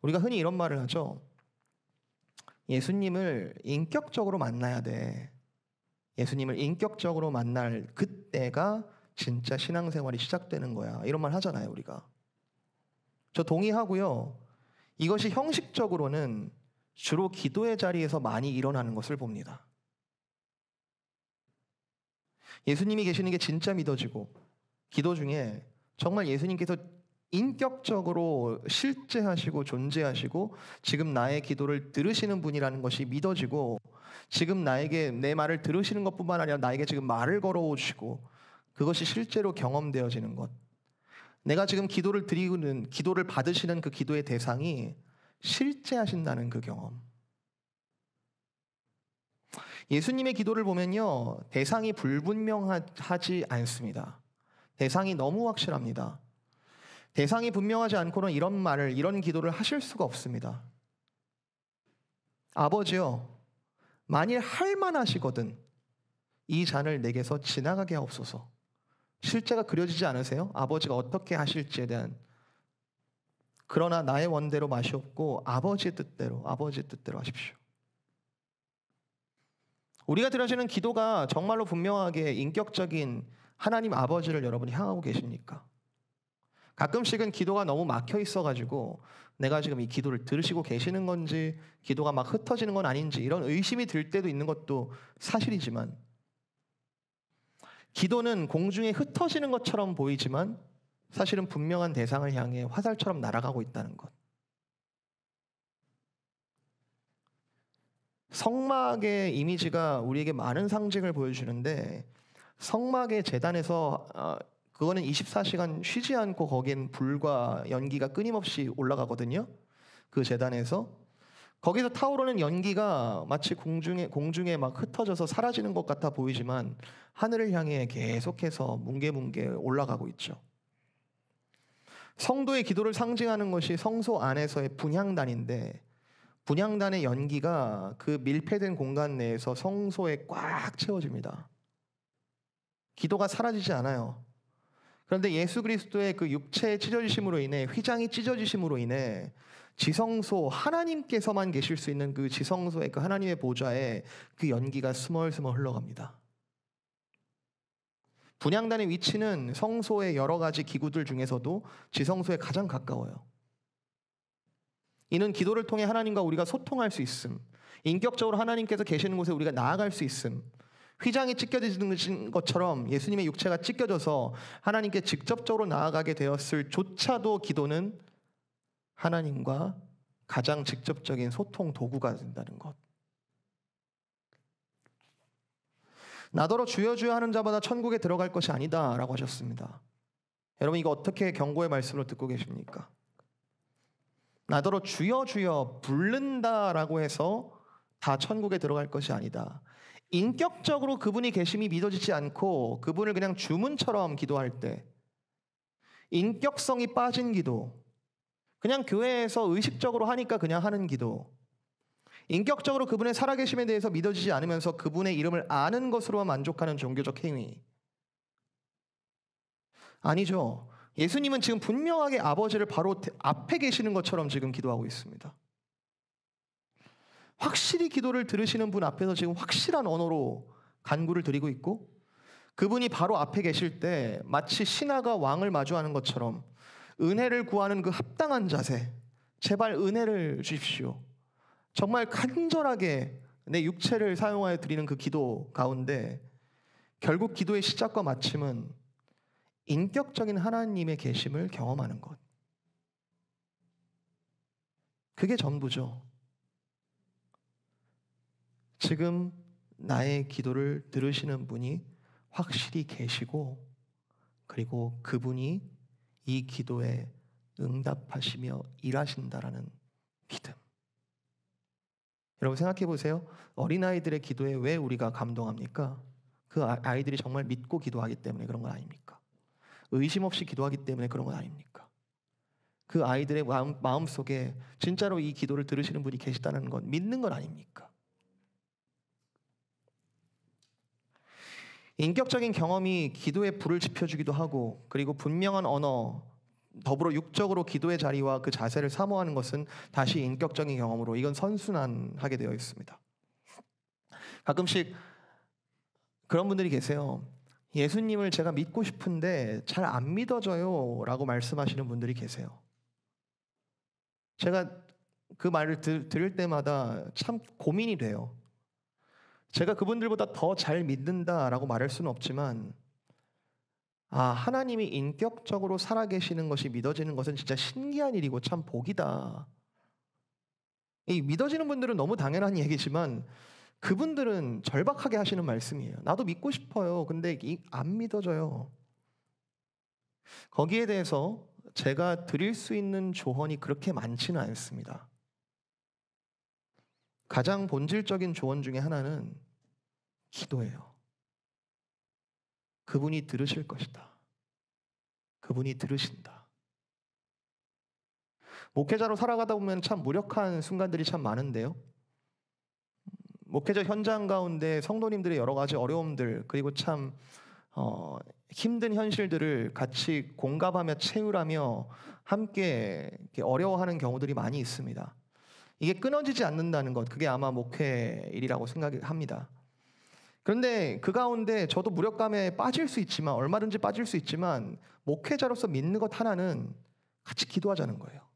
우리가 흔히 이런 말을 하죠. 예수님을 인격적으로 만나야 돼. 예수님을 인격적으로 만날 그때가 진짜 신앙생활이 시작되는 거야. 이런 말 하잖아요, 우리가. 저 동의하고요. 이것이 형식적으로는 주로 기도의 자리에서 많이 일어나는 것을 봅니다. 예수님이 계시는 게 진짜 믿어지고, 기도 중에 정말 예수님께서 인격적으로 실제하시고 존재하시고 지금 나의 기도를 들으시는 분이라는 것이 믿어지고, 지금 나에게 내 말을 들으시는 것뿐만 아니라 나에게 지금 말을 걸어오시고 그것이 실제로 경험되어지는 것, 내가 지금 기도를 드리는, 기도를 받으시는 그 기도의 대상이 실제 하신다는 그 경험. 예수님의 기도를 보면요, 대상이 불분명하지 않습니다. 대상이 너무 확실합니다. 대상이 분명하지 않고는 이런 말을, 이런 기도를 하실 수가 없습니다. 아버지요, 만일 할 만하시거든 이 잔을 내게서 지나가게 하옵소서. 실제가 그려지지 않으세요? 아버지가 어떻게 하실지에 대한. 그러나 나의 원대로 마시옵고 아버지의 뜻대로 하십시오. 우리가 드려지는 기도가 정말로 분명하게 인격적인 하나님 아버지를 여러분이 향하고 계십니까? 가끔씩은 기도가 너무 막혀 있어가지고 내가 지금 이 기도를 들으시고 계시는 건지, 기도가 막 흩어지는 건 아닌지 이런 의심이 들 때도 있는 것도 사실이지만, 기도는 공중에 흩어지는 것처럼 보이지만 사실은 분명한 대상을 향해 화살처럼 날아가고 있다는 것. 성막의 이미지가 우리에게 많은 상징을 보여주는데, 성막의 제단에서 그거는 24시간 쉬지 않고 거긴 불과 연기가 끊임없이 올라가거든요. 그 제단에서 거기서 타오르는 연기가 마치 공중에 막 흩어져서 사라지는 것 같아 보이지만 하늘을 향해 계속해서 뭉게뭉게 올라가고 있죠. 성도의 기도를 상징하는 것이 성소 안에서의 분향단인데, 분향단의 연기가 그 밀폐된 공간 내에서 성소에 꽉 채워집니다. 기도가 사라지지 않아요. 그런데 예수 그리스도의 그 육체의 찢어지심으로 인해, 휘장이 찢어지심으로 인해 지성소, 하나님께서만 계실 수 있는 그 지성소의 그 하나님의 보좌에 그 연기가 스멀스멀 흘러갑니다. 분향단의 위치는 성소의 여러 가지 기구들 중에서도 지성소에 가장 가까워요. 이는 기도를 통해 하나님과 우리가 소통할 수 있음, 인격적으로 하나님께서 계시는 곳에 우리가 나아갈 수 있음, 휘장이 찢겨지는 것처럼 예수님의 육체가 찢겨져서 하나님께 직접적으로 나아가게 되었을 조차도 기도는 하나님과 가장 직접적인 소통 도구가 된다는 것. 나더러 주여 주여 하는 자마다 천국에 들어갈 것이 아니다라고 하셨습니다. 여러분 이거 어떻게 경고의 말씀으로 듣고 계십니까? 나더러 주여 주여 부른다라고 해서 다 천국에 들어갈 것이 아니다. 인격적으로 그분이 계심이 믿어지지 않고 그분을 그냥 주문처럼 기도할 때, 인격성이 빠진 기도, 그냥 교회에서 의식적으로 하니까 그냥 하는 기도, 인격적으로 그분의 살아계심에 대해서 믿어지지 않으면서 그분의 이름을 아는 것으로만 만족하는 종교적 행위, 아니죠. 예수님은 지금 분명하게 아버지를 바로 앞에 계시는 것처럼 지금 기도하고 있습니다. 확실히 기도를 들으시는 분 앞에서 지금 확실한 언어로 간구를 드리고 있고, 그분이 바로 앞에 계실 때 마치 신하가 왕을 마주하는 것처럼 은혜를 구하는 그 합당한 자세, 제발 은혜를 주십시오. 정말 간절하게 내 육체를 사용하여 드리는 그 기도 가운데 결국 기도의 시작과 마침은 인격적인 하나님의 계심을 경험하는 것. 그게 전부죠. 지금 나의 기도를 들으시는 분이 확실히 계시고, 그리고 그분이 이 기도에 응답하시며 일하신다라는 믿음. 여러분 생각해 보세요. 어린아이들의 기도에 왜 우리가 감동합니까? 그 아이들이 정말 믿고 기도하기 때문에 그런 건 아닙니까? 의심 없이 기도하기 때문에 그런 건 아닙니까? 그 아이들의 마음속에 진짜로 이 기도를 들으시는 분이 계시다는 건 믿는 건 아닙니까? 인격적인 경험이 기도에 불을 지펴주기도 하고, 그리고 분명한 언어, 더불어 육적으로 기도의 자리와 그 자세를 사모하는 것은 다시 인격적인 경험으로 이건 선순환하게 되어 있습니다. 가끔씩 그런 분들이 계세요. 예수님을 제가 믿고 싶은데 잘 안 믿어져요 라고 말씀하시는 분들이 계세요. 제가 그 말을 들을 때마다 참 고민이 돼요. 제가 그분들보다 더 잘 믿는다라고 말할 수는 없지만, 하나님이 인격적으로 살아계시는 것이 믿어지는 것은 진짜 신기한 일이고 참 복이다. 이 믿어지는 분들은 너무 당연한 얘기지만 그분들은 절박하게 하시는 말씀이에요. 나도 믿고 싶어요. 근데 안 믿어져요. 거기에 대해서 제가 드릴 수 있는 조언이 그렇게 많지는 않습니다. 가장 본질적인 조언 중에 하나는 기도예요. 그분이 들으실 것이다. 그분이 들으신다. 목회자로 살아가다 보면 참 무력한 순간들이 참 많은데요. 목회자 현장 가운데 성도님들의 여러 가지 어려움들, 그리고 참 힘든 현실들을 같이 공감하며 채우라며 함께 어려워하는 경우들이 많이 있습니다. 이게 끊어지지 않는다는 것, 그게 아마 목회 일이라고 생각합니다. 그런데 그 가운데 저도 무력감에 빠질 수 있지만, 얼마든지 빠질 수 있지만, 목회자로서 믿는 것 하나는 같이 기도하자는 거예요.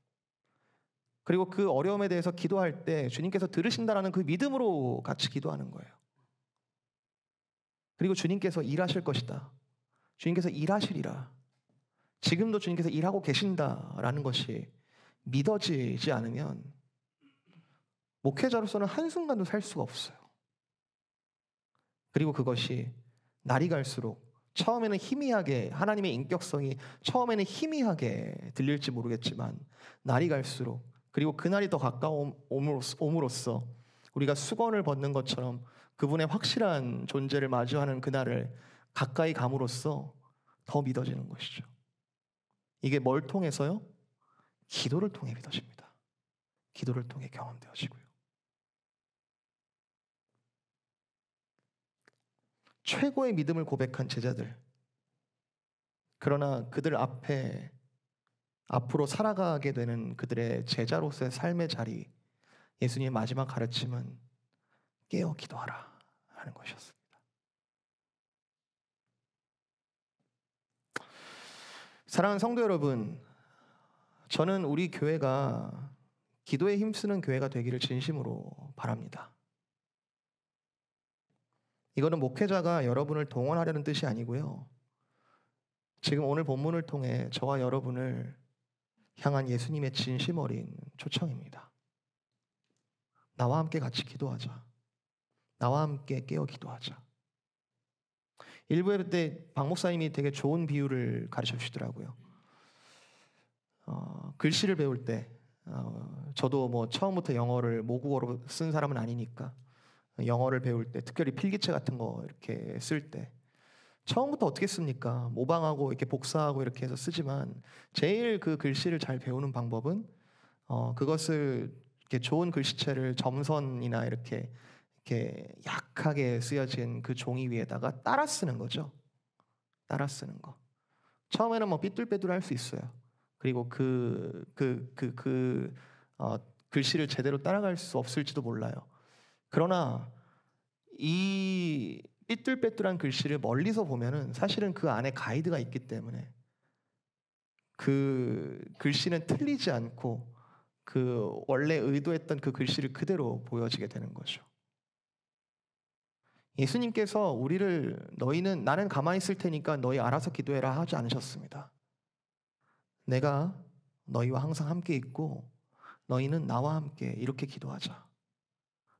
그리고 그 어려움에 대해서 기도할 때 주님께서 들으신다라는 그 믿음으로 같이 기도하는 거예요. 그리고 주님께서 일하실 것이다. 주님께서 일하시리라. 지금도 주님께서 일하고 계신다라는 것이 믿어지지 않으면 목회자로서는 한순간도 살 수가 없어요. 그리고 그것이 날이 갈수록 처음에는 희미하게, 하나님의 인격성이 처음에는 희미하게 들릴지 모르겠지만 날이 갈수록, 그리고 그날이 더 가까움으로써 우리가 수건을 벗는 것처럼 그분의 확실한 존재를 마주하는 그날을 가까이 감으로써 더 믿어지는 것이죠. 이게 뭘 통해서요? 기도를 통해 믿어집니다. 기도를 통해 경험되어지고요. 최고의 믿음을 고백한 제자들, 그러나 그들 앞으로 살아가게 되는 그들의 제자로서의 삶의 자리, 예수님의 마지막 가르침은 깨어 기도하라 하는 것이었습니다. 사랑하는 성도 여러분, 저는 우리 교회가 기도에 힘쓰는 교회가 되기를 진심으로 바랍니다. 이거는 목회자가 여러분을 동원하려는 뜻이 아니고요. 지금 오늘 본문을 통해 저와 여러분을 향한 예수님의 진심 어린 초청입니다. 나와 함께 같이 기도하자. 나와 함께 깨어 기도하자. 일부 예배 때 박 목사님이 되게 좋은 비유를 가르쳐 주시더라고요. 글씨를 배울 때 저도 뭐 처음부터 영어를 모국어로 쓴 사람은 아니니까 영어를 배울 때 특별히 필기체 같은 거 이렇게 쓸 때 처음부터 어떻게 씁니까? 모방하고 이렇게 복사하고 이렇게 해서 쓰지만 제일 그 글씨를 잘 배우는 방법은 그것을 이렇게 좋은 글씨체를 점선이나 이렇게 약하게 쓰여진 그 종이 위에다가 따라 쓰는 거죠. 따라 쓰는 거. 처음에는 뭐 삐뚤빼뚤 할 수 있어요. 그리고 글씨를 제대로 따라갈 수 없을지도 몰라요. 그러나 이 삐뚤빼뚤한 글씨를 멀리서 보면은 사실은 그 안에 가이드가 있기 때문에 그 글씨는 틀리지 않고 그 원래 의도했던 그 글씨를 그대로 보여지게 되는 거죠. 예수님께서 우리를 너희는 나는 가만히 있을 테니까 너희 알아서 기도해라 하지 않으셨습니다. 내가 너희와 항상 함께 있고 너희는 나와 함께 이렇게 기도하자.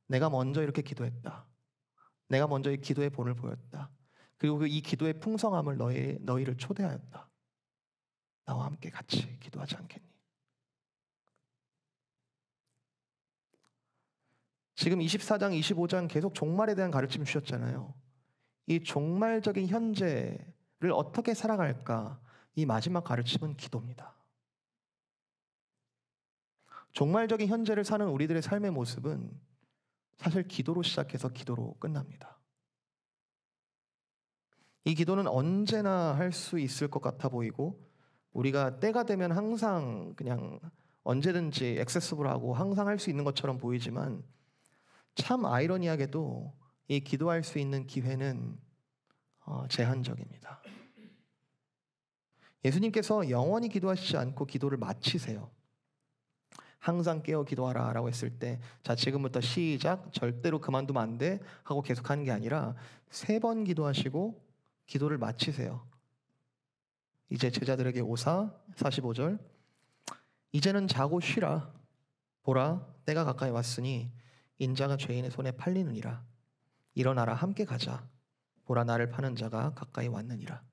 내가 먼저 이렇게 기도했다. 내가 먼저 이 기도의 본을 보였다. 그리고 이 기도의 풍성함을 너희를 초대하였다. 나와 함께 같이 기도하지 않겠니? 지금 24장, 25장 계속 종말에 대한 가르침 주셨잖아요. 이 종말적인 현재를 어떻게 살아갈까? 이 마지막 가르침은 기도입니다. 종말적인 현재를 사는 우리들의 삶의 모습은 사실 기도로 시작해서 기도로 끝납니다. 이 기도는 언제나 할 수 있을 것 같아 보이고 우리가 때가 되면 항상 그냥 언제든지 액세서블하고 항상 할 수 있는 것처럼 보이지만 참 아이러니하게도 이 기도할 수 있는 기회는 제한적입니다. 예수님께서 영원히 기도하시지 않고 기도를 마치세요. 항상 깨어 기도하라 라고 했을 때 자 지금부터 시작 절대로 그만두면 안 돼 하고 계속하는 게 아니라 3번 기도하시고 기도를 마치세요. 이제 제자들에게 오사 45절 이제는 자고 쉬라 보라 때가 가까이 왔으니 인자가 죄인의 손에 팔리느니라 일어나라 함께 가자 보라 나를 파는 자가 가까이 왔느니라.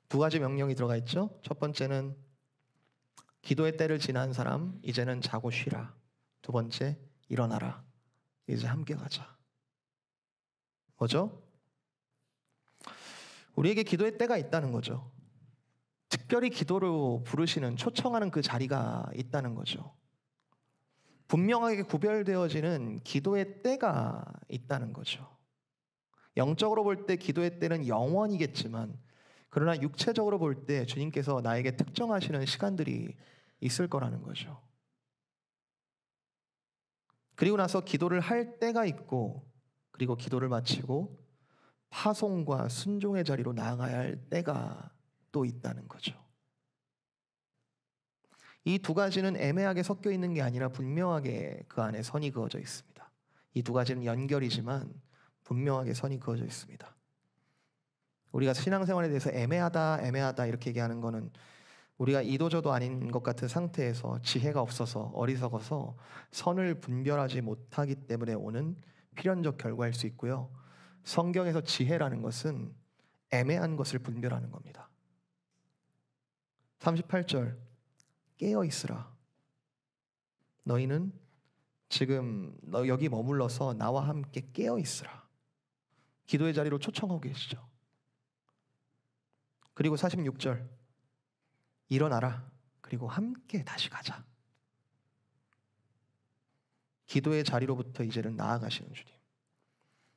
2가지 명령이 들어가 있죠. 첫 번째는 기도의 때를 지난 사람 이제는 자고 쉬라. 2번째 일어나라. 이제 함께 가자. 뭐죠? 우리에게 기도의 때가 있다는 거죠. 특별히 기도로 부르시는 초청하는 그 자리가 있다는 거죠. 분명하게 구별되어지는 기도의 때가 있다는 거죠. 영적으로 볼 때 기도의 때는 영원이겠지만 그러나 육체적으로 볼 때 주님께서 나에게 특정하시는 시간들이 있을 거라는 거죠. 그리고 나서 기도를 할 때가 있고 그리고 기도를 마치고 파송과 순종의 자리로 나아가야 할 때가 또 있다는 거죠. 이 2가지는 애매하게 섞여 있는 게 아니라 분명하게 그 안에 선이 그어져 있습니다. 이 2가지는 연결이지만 분명하게 선이 그어져 있습니다. 우리가 신앙생활에 대해서 애매하다 이렇게 얘기하는 거는 우리가 이도저도 아닌 것 같은 상태에서 지혜가 없어서 어리석어서 선을 분별하지 못하기 때문에 오는 필연적 결과일 수 있고요. 성경에서 지혜라는 것은 애매한 것을 분별하는 겁니다. 38절 깨어 있으라. 너희는 지금 여기 머물러서 나와 함께 깨어 있으라. 기도의 자리로 초청하고 계시죠. 그리고 46절 일어나라. 그리고 함께 다시 가자. 기도의 자리로부터 이제는 나아가시는 주님.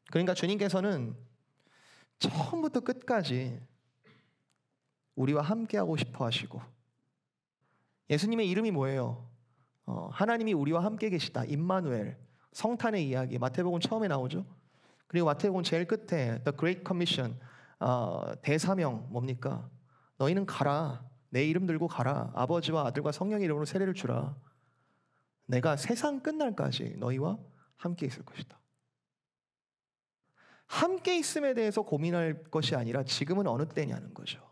그러니까 주님께서는 처음부터 끝까지 우리와 함께하고 싶어 하시고 예수님의 이름이 뭐예요? 하나님이 우리와 함께 계시다. 임마누엘. 성탄의 이야기. 마태복음 처음에 나오죠. 그리고 마태복음 제일 끝에 The Great Commission. 대사명 뭡니까? 너희는 가라. 내 이름 들고 가라. 아버지와 아들과 성령의 이름으로 세례를 주라. 내가 세상 끝날까지 너희와 함께 있을 것이다. 함께 있음에 대해서 고민할 것이 아니라 지금은 어느 때냐는 거죠.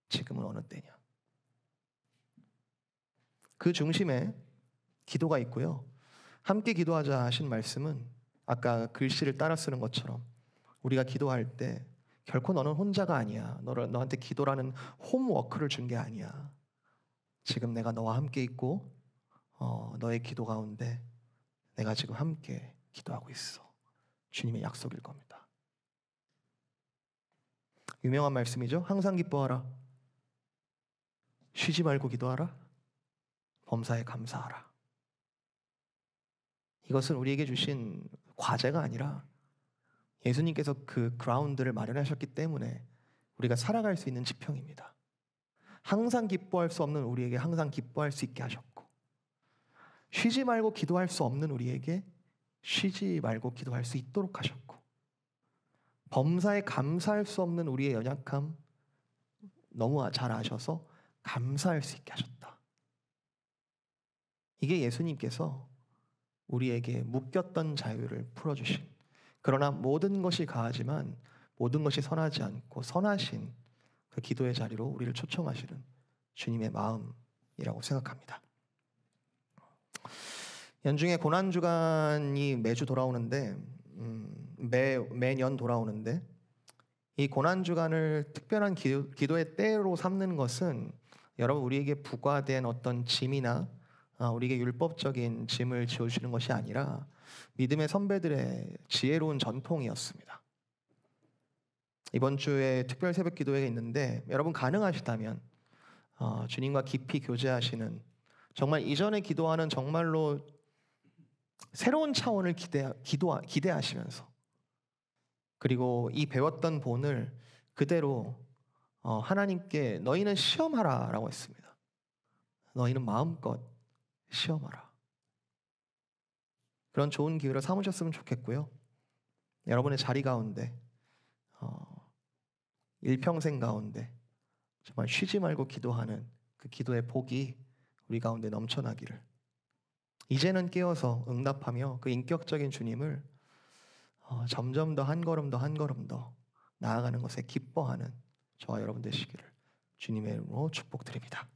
지금은 어느 때냐. 그 중심에 기도가 있고요. 함께 기도하자 하신 말씀은 아까 글씨를 따라 쓰는 것처럼 우리가 기도할 때 결코 너는 혼자가 아니야. 너한테 기도라는 홈워크를 준 게 아니야. 지금 내가 너와 함께 있고 너의 기도 가운데 내가 지금 함께 기도하고 있어. 주님의 약속일 겁니다. 유명한 말씀이죠. 항상 기뻐하라. 쉬지 말고 기도하라. 범사에 감사하라. 이것은 우리에게 주신 과제가 아니라 예수님께서 그 그라운드를 마련하셨기 때문에 우리가 살아갈 수 있는 지평입니다. 항상 기뻐할 수 없는 우리에게 항상 기뻐할 수 있게 하셨고, 쉬지 말고 기도할 수 없는 우리에게 쉬지 말고 기도할 수 있도록 하셨고, 범사에 감사할 수 없는 우리의 연약함 너무 잘 아셔서 감사할 수 있게 하셨다. 이게 예수님께서 우리에게 묶였던 자유를 풀어주신, 그러나 모든 것이 가하지만 모든 것이 선하지 않고 선하신 그 기도의 자리로 우리를 초청하시는 주님의 마음이라고 생각합니다. 연중에 고난주간이 매주 돌아오는데 매년 돌아오는데 이 고난주간을 특별한 기도의 때로 삼는 것은 여러분 우리에게 부과된 어떤 짐이나 우리에게 율법적인 짐을 지어주시는 것이 아니라 믿음의 선배들의 지혜로운 전통이었습니다. 이번 주에 특별 새벽 기도회가 있는데 여러분 가능하시다면 주님과 깊이 교제하시는, 정말 이전에 기도하는 정말로 새로운 차원을 기대하시면서, 그리고 이 배웠던 본을 그대로 하나님께 너희는 시험하라 라고 했습니다. 너희는 마음껏 시험하라. 그런 좋은 기회를 삼으셨으면 좋겠고요. 여러분의 자리 가운데 일평생 가운데 정말 쉬지 말고 기도하는 그 기도의 복이 우리 가운데 넘쳐나기를, 이제는 깨어서 응답하며 그 인격적인 주님을 점점 더 한 걸음 더 나아가는 것에 기뻐하는 저와 여러분 되시기를 주님의 이름으로 축복드립니다.